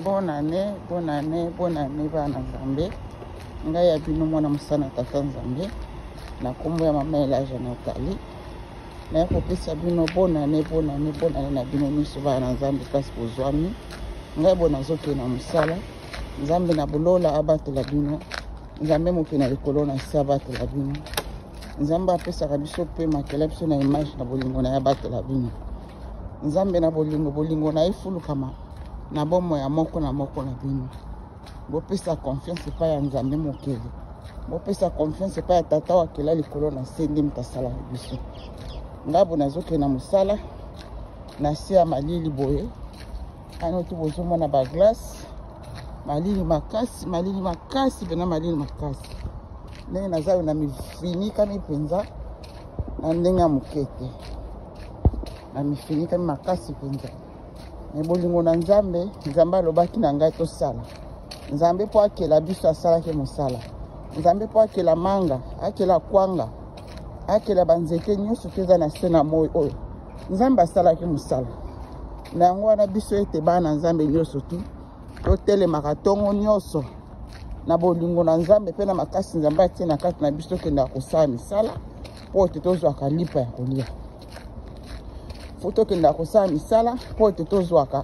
Bonne année, bonne année, bonne année bana Nzambe. Ngai ya bino mwana musana tata Nzambe. Na kombo ya mama Elaja Nathalie. Na kopesa bino bonne année, bonne année, bonne année na bino miso bana Nzambe kasi bozwami. Ngai bona zoke na musala. Nzambe na bolola abatela bino. Nzambe moke na likolo na si abatela bino. Nzambe apesaka biso pe makela biso na image na bolingo na abatela bino. Nzambe na bolingo na efulukama na bomo ya moko na bino. Bopesa confiance pa ya Nzambe mokele. Bopesa confiance pa ya tata wa kela likolo na sendi mtasala biso. Ngabo nazoke na musala na si ya malili boye. Ano tu bozomona ba glace. Malili makasi bena malili makasi. Ndenge nazawe na mifinika mipenza na ndenga mukete. Na mifinika makasi penza. Bolingo na Nzambe, Nzambe alobaki na ngai tosala. Nzambe po akela biso asalaki mosala. Nzambe po akela manga, akela kwanga, akela banzete nyonso teza na se na moi oyo. Nzambe asalaki mosala. Na yango wana biso ete bana Nzambe nyonso tu totelemaka tongo nyonso na bolingo na Nzambe pe na makasi Nzambe atie na kati na biso kenda kosala misala po ete tozwaka lipa ya kolia. Foto kenda kosala misala po ete tozwaka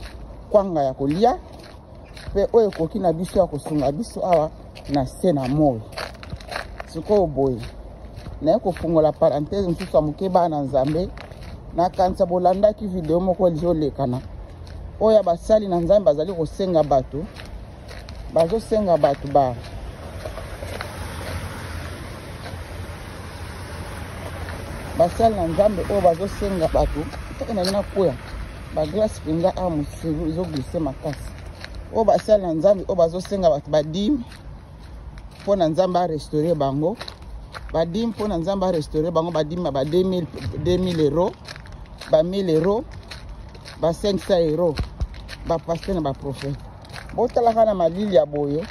kwanga ya kolia pe oyo ekoki na biso ya kosunga biso awa na se na moi. Sikoyo boye na kofungola parenthèse mosusu ya moke bana Nzambe na kanisa bolandaki video moko ezolekana oyo basali na Nzambe bazali kosenga bato bazosenga bato ba basali na Nzambe oyo bazosenga bato na nina koya ba glace pinga a musiru ezoglisse makasi oyo basali na Nzambe oyo bazosenga bato badime mpo na Nzambe a restaurer bango badime mpo na Nzambe a restaurer bango badime ba 2000 euros ba 1000 euros ba 500 euros ba pasteur na ba prophète botalaka na malili ya boye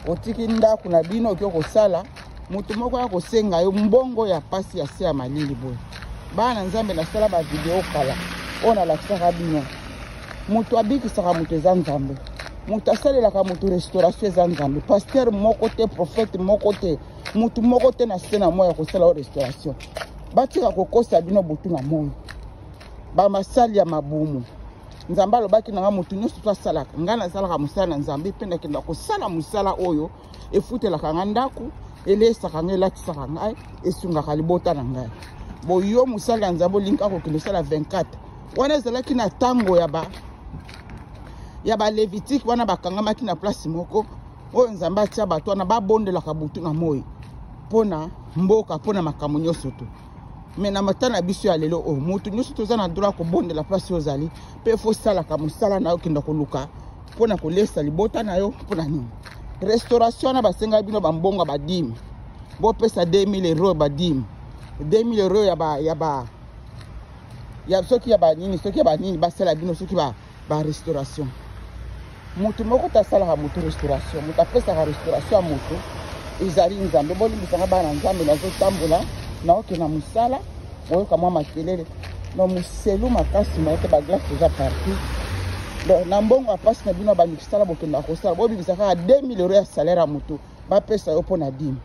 otiki ndako na bino okyo kosala mutu moko ya kosenga yo mbongo ya pasi ya se ya malili boye bana Nzambe na sala ba video kala ona la saka bino mutu abikisaka mutu eza Nzambe mutu asalelaka mutu restauration eza Nzambe pasteur moko te prophète moko te mutu moko te na se na moya kosala restauration batika kokosa bino butu na moyo ba masali ya mabumu Nzambe alobaki na mutu nyonso to asalaka nga nasalaka mosala na Nzambe pe nakenda kosala mosala oyo efutelaka nga ndako elesaka ngai elatisaka ngai esungaka libota na ngai boyo mosala ya Nzambe olinga kokende osala 24 wana ezalaki na ntango ya ba Lévitique wana bakangamaki na place moko oyo Nzambe atia bato wana babondelaka butu na moi mpona mboka mpona makambo nyonso to me na matana biso ya lelo o mutu nyonso toza na droit kobondela place ozali pe fo salaka mosala na yo kenda koluka mpona kolesa libota na yo mpona nini restauration na basenga bino bambonga badime bopesa 2000 euros badime 2000 euros ya soki ya banini basala bino soki ba restauration mutu moko tasalaka mutu restauration mutu apesaka restauration ya mutu ezali Nzambe bolimbisanga bana Nzambe nazotambola naoke na musala oyoka mwa makelele na muselu makasi maete baglace eza partout donc na mbongo apasi na bino bamikisala bokenda kosala bobibisaka 2000 euros ya salaire ya mutu bapesa yo mpo na dime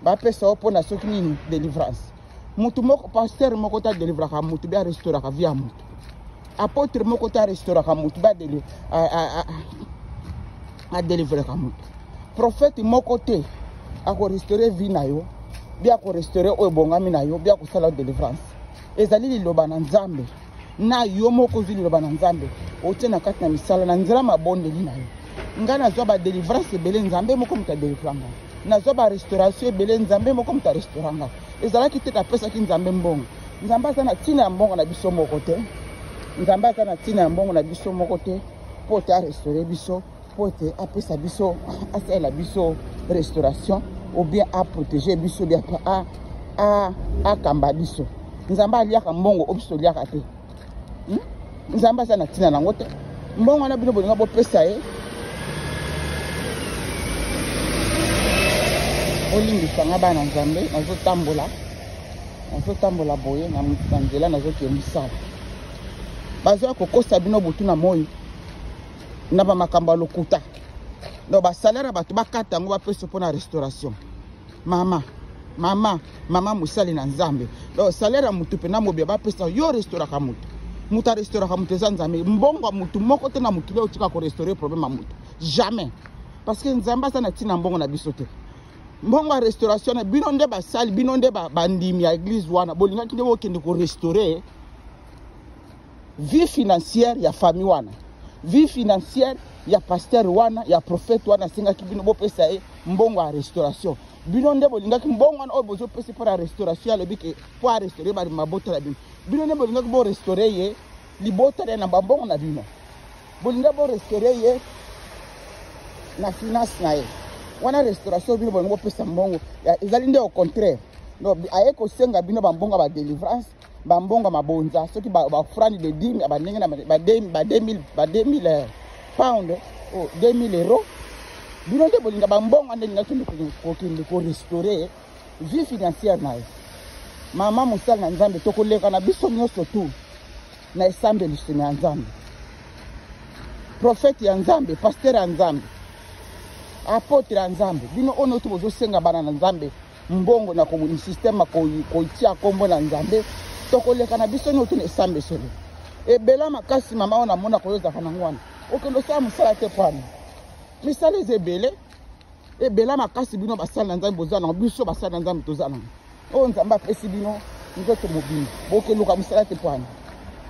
bapesa yo mpo na soki nini délivrance mutu moko pasteur moko ta délivraka mutu bia restauraka via mutu apôtre moko ta restauraka mutu ba délivraka mutu prophète moko te ako restaurer vie na yo bia ko restaurer oyo bongami na yo bia ko sala délivrance ezali liloba na Nzambe na yo moko zili liloba na Nzambe otie na kati na misala na nzela mabondeli na yo nga nazwa ba délivrance ebele Nzambe moko muta délivranga nazwa ba restauration ebele Nzambe moko muta restauranga ezalaki te kapesaki Nzambe mbongo Nzambe aza na ntina ya mbongo na biso moko te Nzambe aza na ntina ya mbongo na biso moko te po te arestaurer biso po te apesa biso asalela biso restauration ou bien à protéger biso bien à kamba biso Nzambe aliaka mbongo obiso liaka te Nzambe aza na ntina nango te mbongo na bino bolinga bopesa ye olimbisanga bana Nzambe nazotambola boye na nzela nazokende misala bazwa kokosa bino butu na moi na ba makambo lokuta donc ba salaire ba to bakata ngo ba peso pour la restauration mama musali na nzambe donc salaire ya mutu pe na mobia ba pesa yo restauraka mutu muta restauraka mutu za nzambe mbongo mutu moko te na mutu le otika ko restaurer problème mutu jamais parce que nzamba ça na tina mbongo na biso te mbongo ya restauration na bino nde basali bino nde bandimi ya église wana bolinga kinde bokende ko restaurer vie financière ya famille wana vie financière ya pasteur wana ya prophète wana singa kibino bo pesa mbongo ya restauration bino nde bolinga ki mbongo wana o bozo pesa pour la restauration le bike pour restaurer ba mabota la bino nde bolinga bo restaurer ye libota na mbongo na bino bolinga bo restaurer ye na finance na ye wana restauration bino bolinga bo pesa mbongo ezali nde au contraire no aye ko senga bino ba mbongo ba délivrance ba mbongo mabonza soki ba frani de 10 ba ndenge na ba 2000 pound o 2000 euros bino nde bolinga ba mbongo nde ngakende ko restaurer vie financière na ye mama musala na nzambe tokoleka na biso nyonso tu na esambe lisina ya nzambe prophète ya nzambe pasteur ya nzambe apôtre ya nzambe bino ono tu bozo senga bana na nzambe mbongo na komuni système ko itia kombo na nzambe tokoleka na biso no tu na esambe solo ebela makasi mama ona mona koyoza kana ngwana okendo sa musala te pana misala ezebele ebela makasi bino basala na nzambe bozana biso basala na nzambe tozana o nzamba pesi bino nzoto mobini bokeluka musala te pana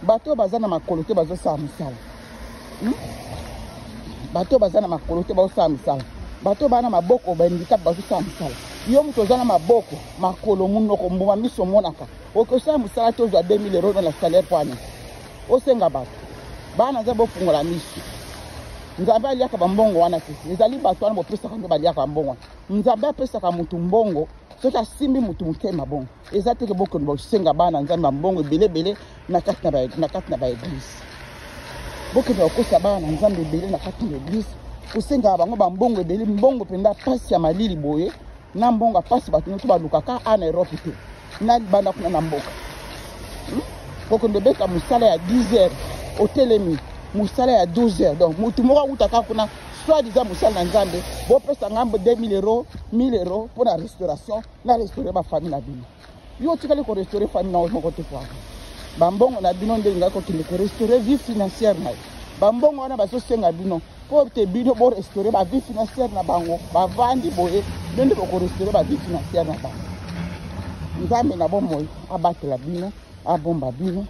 bato bazana makolo te bazosala musala bato bazana makolo te bazosala musala bato bana maboko bandicap bazosala musala yo mutu ozana maboko makolo munoko mbuma miso monaka okosala musala te ozwa 2000 euros na salaire pana osenga bato bana nzambe ofungola miso nzambe aliaka bambongo wana te ezali bato wana bopesaka nde baliaka bambongo nzambe apesaka mutu mbongo soki asimbi mutu motema bongo eza teke bokono bosenga bana nzambe bambongo ebelebele na kati na baeglise bokende bakosa bana nzambe ebele na kati na eglise osengaka bango bambongo ebele mbongo mpenza pasi ya malili boye na mbongo pasi bato nyonso balukaka ana Europe te na libanda kuna na mboka kokende beta musala ya 10 heures otelemi musala ya 12 heures donc mutu moko akutaka kuna soit disant musala na nzambe bopesa ngambo 2000 euros 1000 euros pour la restauration na restaurer ba famille na bino yo tikali ko restaurer famille na moko te kwa bambongo na bino nde ngako kile ko restaurer vie financière na bambongo wana bazosenga bino po te bino bo restaurer ba vie financière na bango bavandi boye nde ko restaurer ba vie financière na bango nzambe na bomoyi abatela bino abomba bino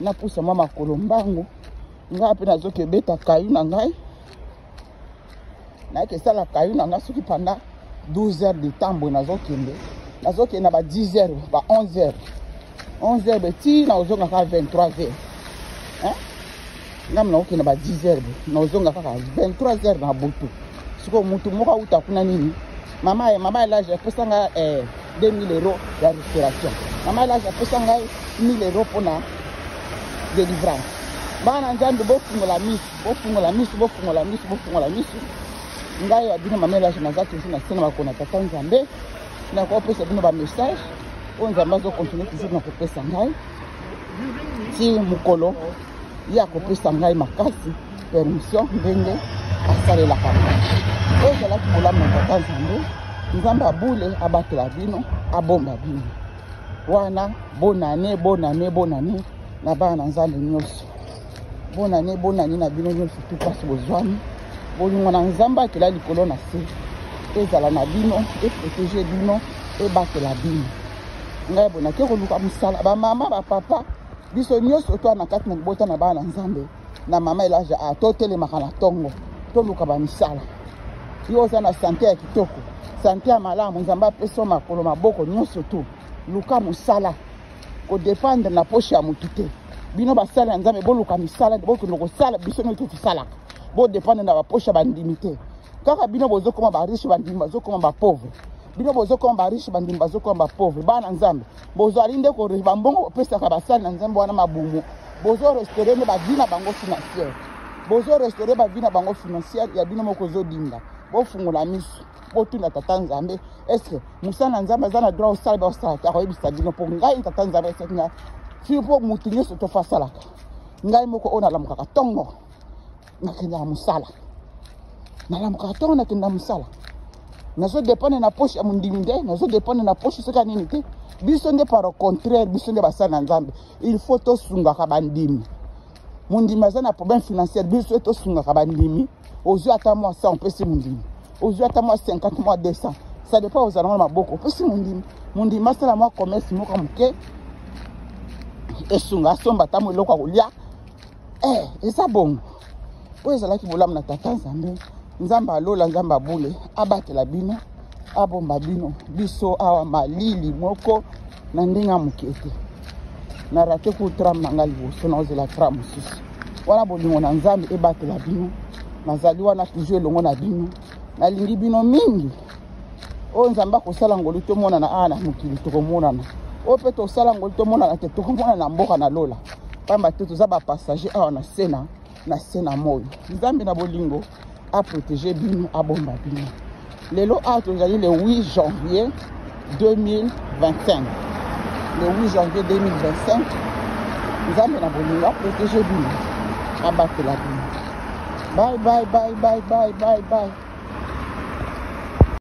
na pusa mama kolombango nga pe nazoke beta kayu na ngai na ke sala kayu na nga soki panda 12 heures de temps boye nazokende na ba 10 heures ba 11 heures 11 heures beti na ozonga ka 23 heures ngam na okende ba 10 heures na ozonga ka 23 heures na butu siko mutu moko uta kuna nini mama là j'ai pesa nga 2000 euros ya restauration mama là j'ai pesa nga 1000 euros pour na délivrance bana nzambe bofungola misu ngai ya bino mama là je nazaki na sena bakona tata nzambe na ko pesa bino ba message o nzambe zo continuer toujours na ko pesa ngai ti mukolo ya ko pesa ngai makasi permission ndenge asalela kama ozala kulamu tata nzambe abule abatela bino abomba bino wana bonane na bana nzambe nyonso bonane na bino nyonso tu pasi bozwami bolingo na nzambe akela likolo na se ezala na bino eprotege bino ebatela bino ngai bonake koluka mosala bamama bapapa biso nyonso to na kati na libota na bana nzambe na mama elaja totelemaka na ntongo toluka bamisala yo oza na sante ya kitoko sante ya malamu nzambe apesa makolo maboko nyonso tu luka mosala kodépendre na poshe ya motu te bino basala ya nzambe boluka misala bokende kosala biso nyonso tosalaka bodépendre na baposhe ya bandimi te kaka bino bozokoma bariche bandimi bazokoma bapauvre bino bozokoma bariche bandimi bazokoma bapauvre bana nzambe bozwali nde bambongo bopesaka basali na nzambe wana mabumu bozorestaure nde bavi na bango financière bozorestaure bavi na bango financière ya bino moko ozodinda bofungola miso botunda tata nzambe eske musala nzambe aza na droit osala baosala te akoyebisa bino mpo ngai tata nzambe esaki nga fili mpo mutu nyonso tofasalaka ngai moko oyo nalamukaka ntongo nakenda musala nalamuka ntongo nakenda musala nazo dépendre na poche ya mondimi nde nazo dépendre na poche soki nini te biso nde par contraire biso nde basala na nzambe il faut tosungaka bandimi mondimi aza na problème financière biso tosungaka bandimi ozwi ata mwa 100 opesi mondimi ozwi ata mwa 50 mwa 200 ça dépend ozala na maboko opesi mondimi asala mwa commerce moko moke esunga asomba ata mwa eloko ya kolia eza bongo oyo ezalaki bolamu na tata nzambe nzambe alola nzambe abule abatela bino abomba bino biso awa malili moko na ndenge ya moke te na rate ku tram na nga liboso naozela tram mosusu wana bolingo na nzambe ebatela bino nazali wana toujours elongo na bino nalingi bino mingi oyo nzambe akosala ngolu tomonana awa na mokili tokomonana oyo mpe tosala ngolu tomonana te tokomonana na mboka na lola pamba te toza bapassager awa na se na moyo nzambe na bolingo aprotéger bino abomba bino lelo awa tozali le 8 janvier 2025 le 8 janvier 2025 nzambe na bolingo aprotéger bino abatela bino bye bye bye bye bye bye bye